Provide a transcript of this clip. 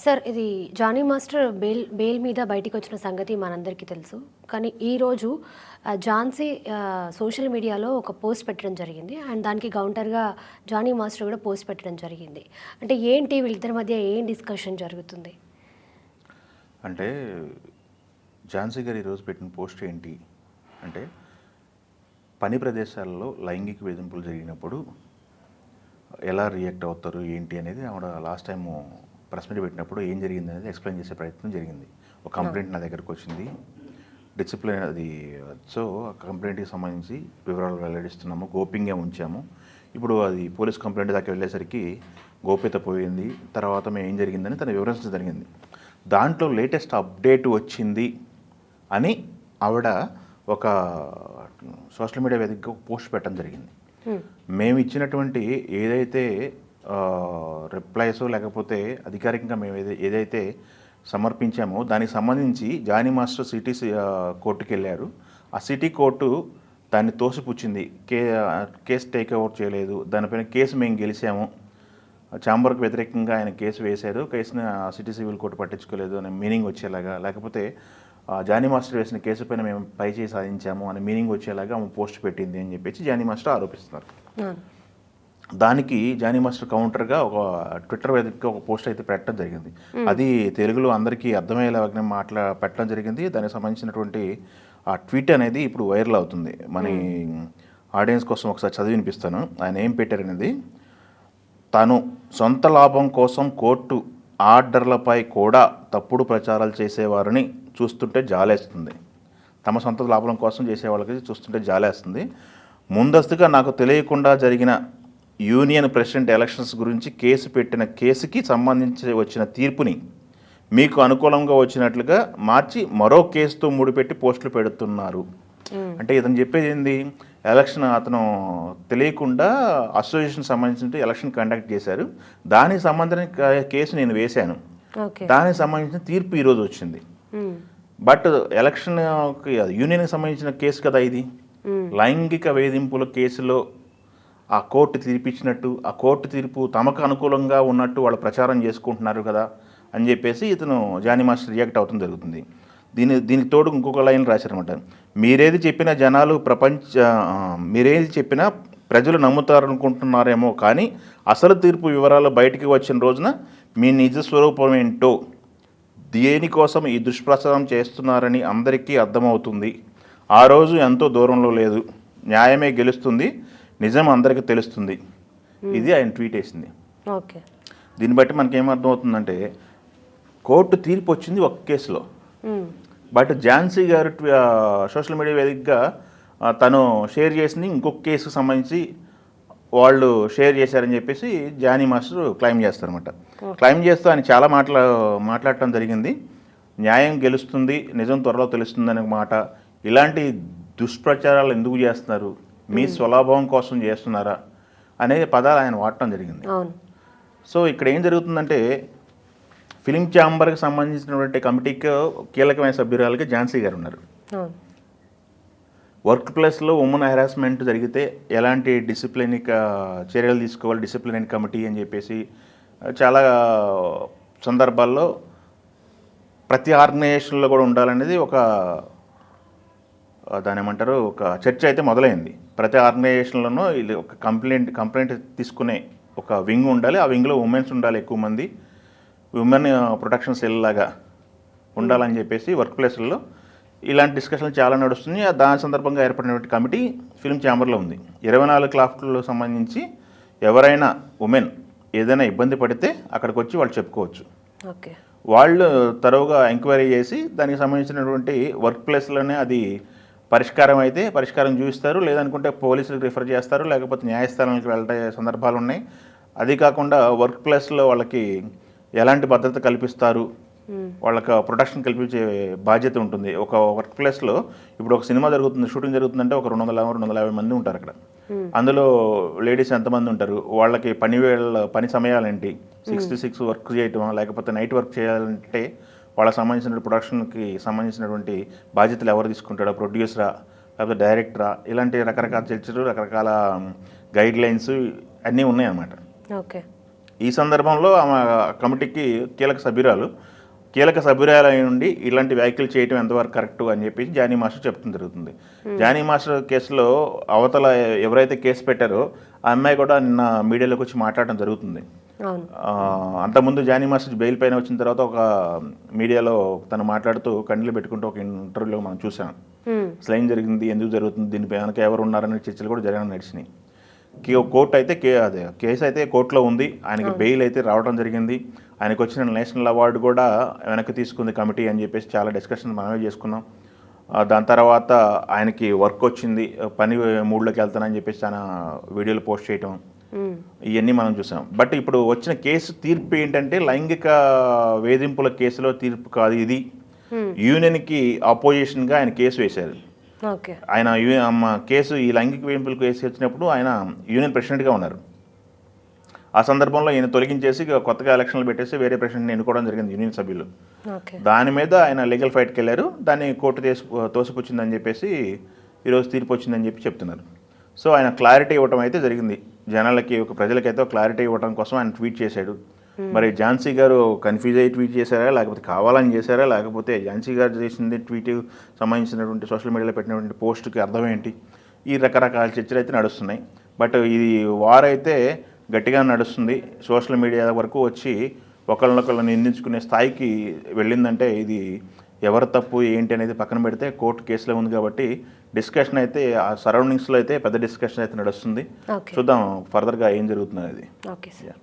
Sir ఇది Johnny master bail మీద బయటికొచ్చిన సంగతి మనందరికీ తెలుసు. కానీ ఈరోజు ఝాన్సీ సోషల్ మీడియాలో ఒక పోస్ట్ పెట్టడం జరిగింది. అండ్ దానికి కౌంటర్‌గా జానీ మాస్టర్ కూడా పోస్ట్ పెట్టడం జరిగింది. అంటే ఏంటి వీళ్ళిద్దరి మధ్య ఏం డిస్కషన్ జరుగుతుంది? అంటే ఝాన్సీ గారు ఈరోజు పెట్టిన పోస్ట్ ఏంటి అంటే, పని ప్రదేశాల్లో లైంగిక వేధింపులు జరిగినప్పుడు ఎలా రియాక్ట్ అవుతారు ఏంటి అనేది ఆవిడ లాస్ట్ టైము ప్రెస్ మీట్ పెట్టినప్పుడు ఏం జరిగింది అనేది ఎక్స్ప్లెయిన్ చేసే ప్రయత్నం జరిగింది. ఒక కంప్లైంట్ నా దగ్గరకు వచ్చింది, డిసిప్లిన్ అది. సో ఆ కంప్లైంట్కి సంబంధించి వివరాలు వెల్లడిస్తున్నాము, గోప్యంగా ఉంచాము. ఇప్పుడు అది పోలీస్ కంప్లైంట్ దాకా వెళ్ళేసరికి గోప్యత పోయింది. తర్వాత మేము ఏం జరిగిందని తను వివరించడం జరిగింది. దాంట్లో లేటెస్ట్ అప్డేట్ వచ్చింది అని ఆవిడ ఒక సోషల్ మీడియా వేదికగా ఒక పోస్ట్ పెట్టడం జరిగింది. మేము ఇచ్చినటువంటి ఏదైతే రిప్లైస్ లేకపోతే అధికారికంగా మేము ఏదైతే సమర్పించామో దానికి సంబంధించి జానీ మాస్టర్ సిటీ కోర్టుకి వెళ్ళారు. ఆ సిటీ కోర్టు దాన్ని తోసిపుచ్చింది. కేసు టేక్ ఓవర్ చేయలేదు, దానిపైన కేసు మేము గెలిచాము, ఛాంబర్కు వ్యతిరేకంగా ఆయన కేసు వేశారు, కేసుని సిటీ సివిల్ కోర్టు పట్టించుకోలేదు అనే మీనింగ్ వచ్చేలాగా, లేకపోతే జానీ మాస్టర్ వేసిన కేసు పైన మేము పై చేసి సాధించాము అనే మీనింగ్ వచ్చేలాగా ఆమె పోస్ట్ పెట్టింది అని చెప్పేసి జానీ మాస్టర్ ఆరోపిస్తున్నారు. దానికి జానీ మాస్టర్ కౌంటర్గా ఒక ట్విట్టర్ వేదికగా ఒక పోస్ట్ అయితే పెట్టడం జరిగింది. అది తెలుగులో అందరికీ అర్థమయ్యేలాగా పెట్టడం జరిగింది. దానికి సంబంధించినటువంటి ఆ ట్వీట్ అనేది ఇప్పుడు వైరల్ అవుతుంది. మన ఆడియన్స్ కోసం ఒకసారి చదివి వినిపిస్తాను. ఆయన ఏం పెట్టారనేది. తను సొంత లాభం కోసం కోర్టు ఆర్డర్లపై కూడా తప్పుడు ప్రచారాలు చేసేవారిని చూస్తుంటే జాలేస్తుంది. తమ సొంత లాభం కోసం చేసే వాళ్ళకి చూస్తుంటే జాలేస్తుంది. ముందస్తుగా నాకు తెలియకుండా జరిగిన యూనియన్ ప్రెసిడెంట్ ఎలక్షన్స్ గురించి కేసు పెట్టిన కేసుకి సంబంధించి వచ్చిన తీర్పుని మీకు అనుకూలంగా వచ్చినట్లుగా మార్చి మరో కేసుతో ముడిపెట్టి పోస్టులు పెడుతున్నారు. అంటే ఇతను చెప్పేది ఏంది, ఎలక్షన్ అతను తెలియకుండా అసోసియేషన్ సంబంధించిన ఎలక్షన్ కండక్ట్ చేశారు, దానికి సంబంధించిన కేసు నేను వేశాను, దానికి సంబంధించిన తీర్పు ఈరోజు వచ్చింది. బట్ ఎలక్షన్ యూనియన్కి సంబంధించిన కేసు కదా ఇది. లైంగిక వేధింపుల కేసులో ఆ కోర్టు తీర్పిచ్చినట్టు, ఆ కోర్టు తీర్పు తమకు అనుకూలంగా ఉన్నట్టు వాళ్ళు ప్రచారం చేసుకుంటున్నారు కదా అని చెప్పేసి ఇతను జానీ మాస్టర్ రియాక్ట్ అవుతుంది జరుగుతుంది. దీనికి తోడు ఇంకొక లైన్ రాశారనమాట. మీరేది చెప్పినా జనాలు మీరేది చెప్పినా ప్రజలు నమ్ముతారనుకుంటున్నారేమో, కానీ అసలు తీర్పు వివరాలు బయటికి వచ్చిన రోజున మీ నిజ స్వరూపం ఏంటో, దేనికోసం ఈ దుష్ప్రచారం చేస్తున్నారని అందరికీ అర్థమవుతుంది. ఆ రోజు ఎంతో దూరంలో లేదు, న్యాయమే గెలుస్తుంది, నిజం అందరికీ తెలుస్తుంది. ఇది ఆయన ట్వీట్ వేసింది. ఓకే, దీన్ని బట్టి మనకేమర్థమవుతుందంటే కోర్టు తీర్పు వచ్చింది ఒక కేసులో, బట్ ఝాన్సీ గారు సోషల్ మీడియా వేదికగా తను షేర్ చేసింది ఇంకొక కేసుకు సంబంధించి వాళ్ళు షేర్ చేశారని చెప్పేసి జానీ మాస్టర్ క్లెయిమ్ చేస్తారనమాట. క్లెయిమ్ చేస్తూ ఆయన చాలా మాట్లాడటం జరిగింది. న్యాయం గెలుస్తుంది, నిజం త్వరలో తెలుస్తుంది అనే మాట. ఇలాంటి దుష్ప్రచారాలు ఎందుకు చేస్తున్నారు, మీ స్వలాభం కోసం చేస్తున్నారా అనే పదాలు ఆయన వాడటం జరిగింది. సో ఇక్కడ ఏం జరుగుతుందంటే, ఫిలిం ఛాంబర్కి సంబంధించినటువంటి కమిటీకి కీలకమైన సభ్యురాలుగా ఝాన్సీ గారు ఉన్నారు. వర్క్ ప్లేస్లో ఉమెన్ హెరాస్మెంట్ జరిగితే ఎలాంటి డిసిప్లినిక్ చర్యలు తీసుకోవాలి, డిసిప్లినరీ కమిటీ అని చెప్పేసి చాలా సందర్భాల్లో ప్రతి ఆర్గనైజేషన్లో కూడా ఉండాలనేది ఒక దాని ఏమంటారు ఒక చర్చ అయితే మొదలైంది. ప్రతి ఆర్గనైజేషన్లోనూ ఇది ఒక కంప్లైంట్ తీసుకునే ఒక వింగ్ ఉండాలి. ఆ వింగ్లో ఉమెన్స్ ఉండాలి, ఎక్కువ మంది ఉమెన్ ప్రొటెక్షన్ సెల్ లాగా ఉండాలని చెప్పేసి వర్క్ ప్లేస్లలో ఇలాంటి డిస్కషన్లు చాలా నడుస్తున్నాయి. దాని సందర్భంగా ఏర్పడినటువంటి కమిటీ ఫిల్మ్ ఛాంబర్లో ఉంది. 24 క్రాఫ్ట్లకు సంబంధించి ఎవరైనా ఉమెన్ ఏదైనా ఇబ్బంది పడితే అక్కడికి వచ్చి వాళ్ళు చెప్పుకోవచ్చు. ఓకే, వాళ్ళు తరువుగా ఎంక్వైరీ చేసి దానికి సంబంధించినటువంటి వర్క్ ప్లేస్లోనే అది పరిష్కారం అయితే పరిష్కారం చూపిస్తారు, లేదనుకుంటే పోలీసులకు రిఫర్ చేస్తారు, లేకపోతే న్యాయస్థానాలకు వెళ్ళే సందర్భాలు ఉన్నాయి. అది కాకుండా వర్క్ ప్లేస్లో వాళ్ళకి ఎలాంటి భద్రత కల్పిస్తారు, వాళ్ళకి ప్రొటెక్షన్ కల్పించే బాధ్యత ఉంటుంది. ఒక వర్క్ ప్లేస్లో ఇప్పుడు ఒక సినిమా జరుగుతుంది, షూటింగ్ జరుగుతుందంటే ఒక 250 మంది ఉంటారు అక్కడ. అందులో లేడీస్ ఎంతమంది ఉంటారు, వాళ్ళకి పని సమయాలేంటి, 6 to 6 వర్క్ చేయటం, లేకపోతే నైట్ వర్క్ చేయాలంటే వాళ్ళకి సంబంధించిన ప్రొడక్షన్కి సంబంధించినటువంటి బాధ్యతలు ఎవరు తీసుకుంటారో, ప్రొడ్యూసరా లేకపోతే డైరెక్టరా, ఇలాంటి రకరకాల చర్చలు, రకరకాల గైడ్ లైన్స్ అన్నీ ఉన్నాయన్నమాట. ఓకే, ఈ సందర్భంలో ఆమె కమిటీకి కీలక సభ్యురాలు అయి ఉండి ఇలాంటి వ్యాఖ్యలు చేయడం ఎంతవరకు కరెక్ట్ అని చెప్పేసి జానీ మాస్టర్ చెప్తుంది జరుగుతుంది. జానీ మాస్టర్ కేసులో అవతల ఎవరైతే కేసు పెట్టారో ఆ అమ్మాయి కూడా నిన్న మీడియాలోకి వచ్చి మాట్లాడడం జరుగుతుంది. అంతకుముందు జానీ మాస్టర్ బెయిల్ పైన వచ్చిన తర్వాత ఒక మీడియాలో తను మాట్లాడుతూ కన్నీళ్ళు పెట్టుకుంటూ ఒక ఇంటర్వ్యూలో మనం చూసాం. అసలు ఏం జరిగింది, ఎందుకు జరుగుతుంది, దీని వెనక ఎవరు ఉన్నారనే చర్చలు కూడా జరగడం నడిచినాయి. కోర్టు అయితే కేసు అయితే కోర్టులో ఉంది. ఆయనకి బెయిల్ అయితే రావడం జరిగింది. ఆయనకు వచ్చిన నేషనల్ అవార్డు కూడా వెనక్కి తీసుకుంది కమిటీ అని చెప్పేసి చాలా డిస్కషన్ మనమే చేసుకున్నాం. దాని తర్వాత ఆయనకి వర్క్ వచ్చింది, పని మూడ్లోకి వెళ్తానని చెప్పేసి చాలా వీడియోలు పోస్ట్ చేయటం, ఇవన్నీ మనం చూసాం. బట్ ఇప్పుడు వచ్చిన కేసు తీర్పు ఏంటంటే లైంగిక వేధింపుల కేసులో తీర్పు కాదు ఇది. యూనియన్కి ఆపోజిషన్గా ఆయన కేసు వేశారు. ఆయన కేసు ఈ లైంగిక వేధింపుల కేసు వచ్చినప్పుడు ఆయన యూనియన్ ప్రెసిడెంట్గా ఉన్నారు. ఆ సందర్భంలో ఈయన తొలగించేసి కొత్తగా ఎలక్షన్లు పెట్టేసి వేరే ప్రెసిడెంట్ని ఎన్నుకోవడం జరిగింది యూనియన్ సభ్యులు. దాని మీద ఆయన లీగల్ ఫైట్కి వెళ్ళారు. దాన్ని కోర్టు తోసిపుచ్చిందని చెప్పేసి ఈరోజు తీర్పు వచ్చిందని చెప్పి చెప్తున్నారు. సో ఆయన క్లారిటీ ఇవ్వడం అయితే జరిగింది జనాలకి, ప్రజలకైతే క్లారిటీ ఇవ్వడం కోసం ఆయన ట్వీట్ చేశాడు. మరి ఝాన్సీ గారు కన్ఫ్యూజ్ అయ్యి ట్వీట్ చేశారా, లేకపోతే కావాలని చేశారా, లేకపోతే ఝాన్సీ గారు చేసింది ట్వీట్ సంబంధించినటువంటి సోషల్ మీడియాలో పెట్టినటువంటి పోస్ట్కి అర్థం ఏంటి, ఈ రకరకాల చర్చలు అయితే నడుస్తున్నాయి. బట్ ఇది వారైతే గట్టిగా నడుస్తుంది. సోషల్ మీడియా వరకు వచ్చి ఒకళ్ళనొకళ్ళు నిందించుకునే స్థాయికి వెళ్ళిందంటే ఇది ఎవరు తప్పు ఏంటి అనేది పక్కన పెడితే కోర్టు కేసులో ఉంది కాబట్టి డిస్కషన్ అయితే ఆ సరౌండింగ్స్లో అయితే పెద్ద డిస్కషన్ అయితే నడుస్తుంది. చూద్దాం ఫర్దర్గా ఏం జరుగుతుంది అనేది. Okay sir.